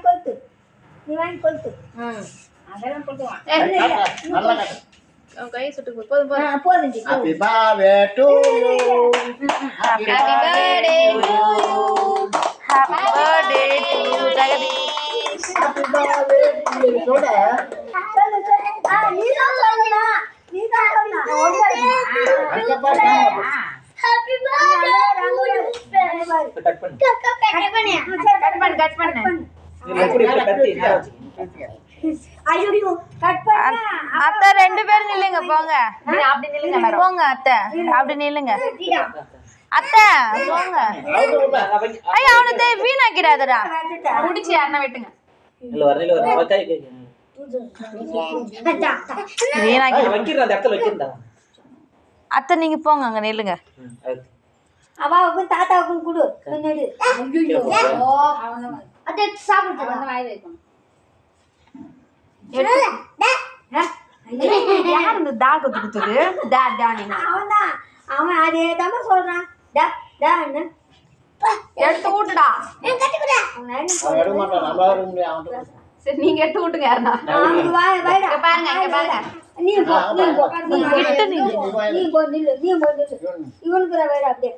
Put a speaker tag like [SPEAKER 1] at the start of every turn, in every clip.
[SPEAKER 1] கொளுத்து நீ வாங்கி கொளுத்து அதெல்லாம் கொளுத்துவான் நல்லா காட்டு அவன் கை சுட்டு போதும் happy birthday to you happy birthday to you happy birthday to Jagadish happy birthday to you சொல்ல நீ தான் சொல்லணும் ஹாப்பி பர்த்டே கட் பண்ணு ஐயோ கட் பண்ணு அத்தை ரெண்டு பேரும் நில்லுங்க போங்க அப்படி நில்லுங்க போங்க அத்தை அப்படி நில்லுங்க அத்தை போங்க ஐயா அவனே வீணாக்கிடாதடா முடிச்சு யாரனா வெட்டுங்க இல்ல வர கை வீணாக்கி வைக்கிற அந்த இடத்துல வைக்கிறடா அத்தை நீங்க போங்க அங்க நில்லுங்க அவாவுக்கும் தாத்தாவுக்கும் குடு பின்னாடி ஐயோ அவன அத்தை சாப்பிட்டு வந்து வாய் வைக்கணும் யார் இந்த தாக கொடுத்தது அவன் அதே தான் சொல்றான் எடுத்து விட்டுடா சரி நீங்க எடுத்து விட்டுங்க யாருன்னா பாருங்க நீ இவனுக்கு வேற அப்படியே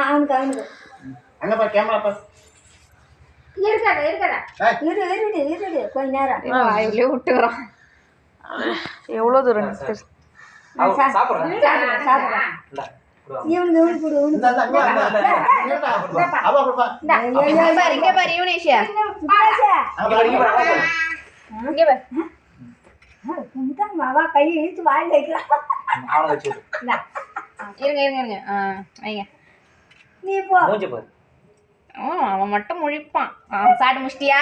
[SPEAKER 1] அவனுக்கு அங்கப்பா கேமரா பா இருக்கடா இரு கொஞ்ச நேரம் வாயிலே விட்டு வரோம் எவ்வளவு தூரம் சாப்பிடுறேன் இவனுக்கு குடு இங்க பாரு யுனேஷா இங்க பாரு மாவா கை இழுத்து வாயில வைக்கலாம் அவன வச்சு இருங்க வைங்க நீ போ மூஞ்சி பாரு அவன் மட்டும் முழிப்பான் சாப்பிட்டு முடிச்சிட்டியா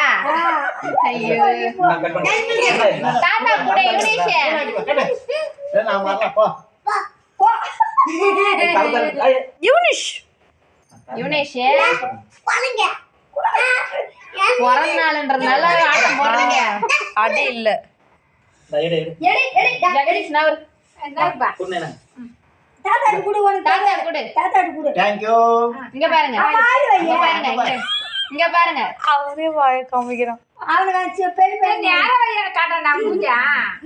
[SPEAKER 1] ஐயோ தாத்தா கூட யுனேஷ் பிறந்த நாள்ன்றதுனால ஆட்டம் போடுறீங்க அடி இல்ல இங்க பாருங்க அவரே வாயை காமிக்கிறான் அவனுக்கு பெரிய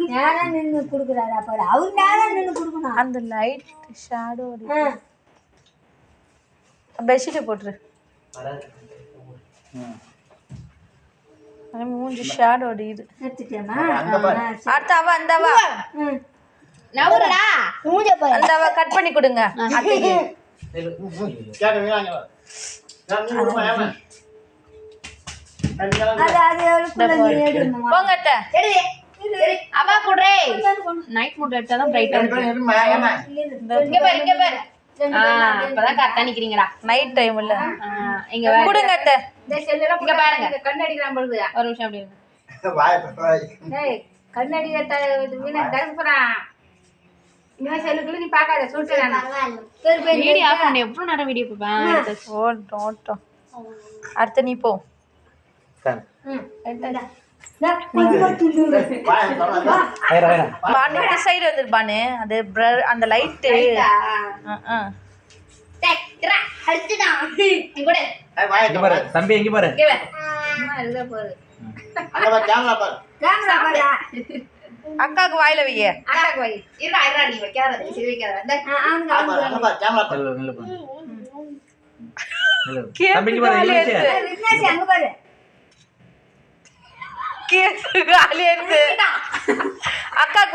[SPEAKER 1] நேரம் நின்று குடுக்குறாரு பாரு அவரு நேரம் நின்று குடுக்கணும் அந்த லைட் ஷேடோ பெட்ஷீட் போட்டுரு மூஞ்சி ஷேடோ அடிக்குது அடுத்த அவ அந்தவா நவுறடா மூஞ்ச பாரு அந்தவா கட் பண்ணி கொடுங்க அத்தைக்கு போங்க அத்தை அவா குடுறே நைட் மூட் எடுத்தாதான் பிரைட்டா இருக்கு இங்க பாரு இப்பதான் கரெக்டா நிக்கிறீங்கடா நைட் டைம் இல்ல இங்க குடுங்க அத்தை இங்க பாருங்க கண்ணடிக்கிறான் பொழுது ஒரு நிமிஷம் அப்படி டேய் கண்ணடி வீணா தரப்புறா இன்னும் செல்லுக்குள்ள நீ பார்க்காத சொல்லிட்டேன் நான் வீடியோ ஆஃப் பண்ணி எவ்வளவு நேரம் வீடியோ பாப்பேன் ஓ டோட்டோ அடுத்து நீ போ சைடு வந்துருப்பானு அது அந்த லைட்டு தம்பி எங்க பாரு அக்காக்கு வாயில வைய அக்காக்கு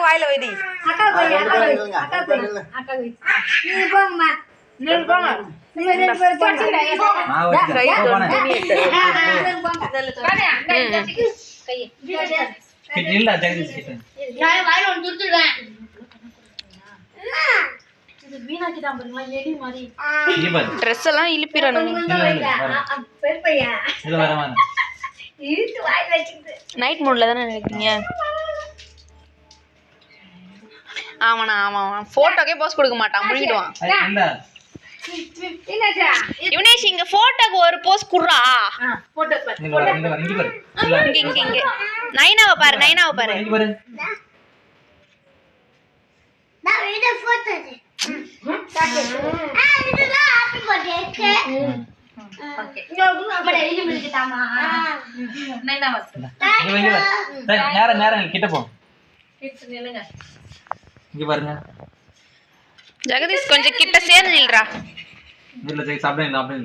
[SPEAKER 1] வாயில வைடி ட்ரெஸ் எல்லாம் நைட் மூட்ல தானே நினைக்கிறீங்க ஆமாண்ணா ஆமா போட்டோக்கே போஸ் கொடுக்க மாட்டான் முழுகிடுவான் யுனேஷ் இங்க போட்டோக்கு ஒரு போஸ் குடுறா இங்க நைனாவை பாரு நான் ஓகே நம்ம டெய்லி மில்கிட்டாமா நைனா வந்து
[SPEAKER 2] இங்க வா நேரா கிட்ட போ
[SPEAKER 1] கிட்ஸ் நில்லுங்க
[SPEAKER 2] இங்க பாருங்க
[SPEAKER 1] ஜெகதீஷ் கொஞ்சம் கிட்ட சேர்ந்து நில்றா
[SPEAKER 2] இல்ல ஜெய் சாப்பிடுங்க அப்படியே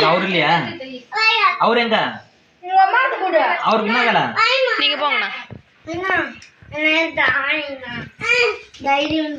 [SPEAKER 2] அவரு இல்லையா அவரு எங்க அவருக்கு என்ன வேலை
[SPEAKER 1] நீங்க போங்கண்ணா
[SPEAKER 3] தைரியம்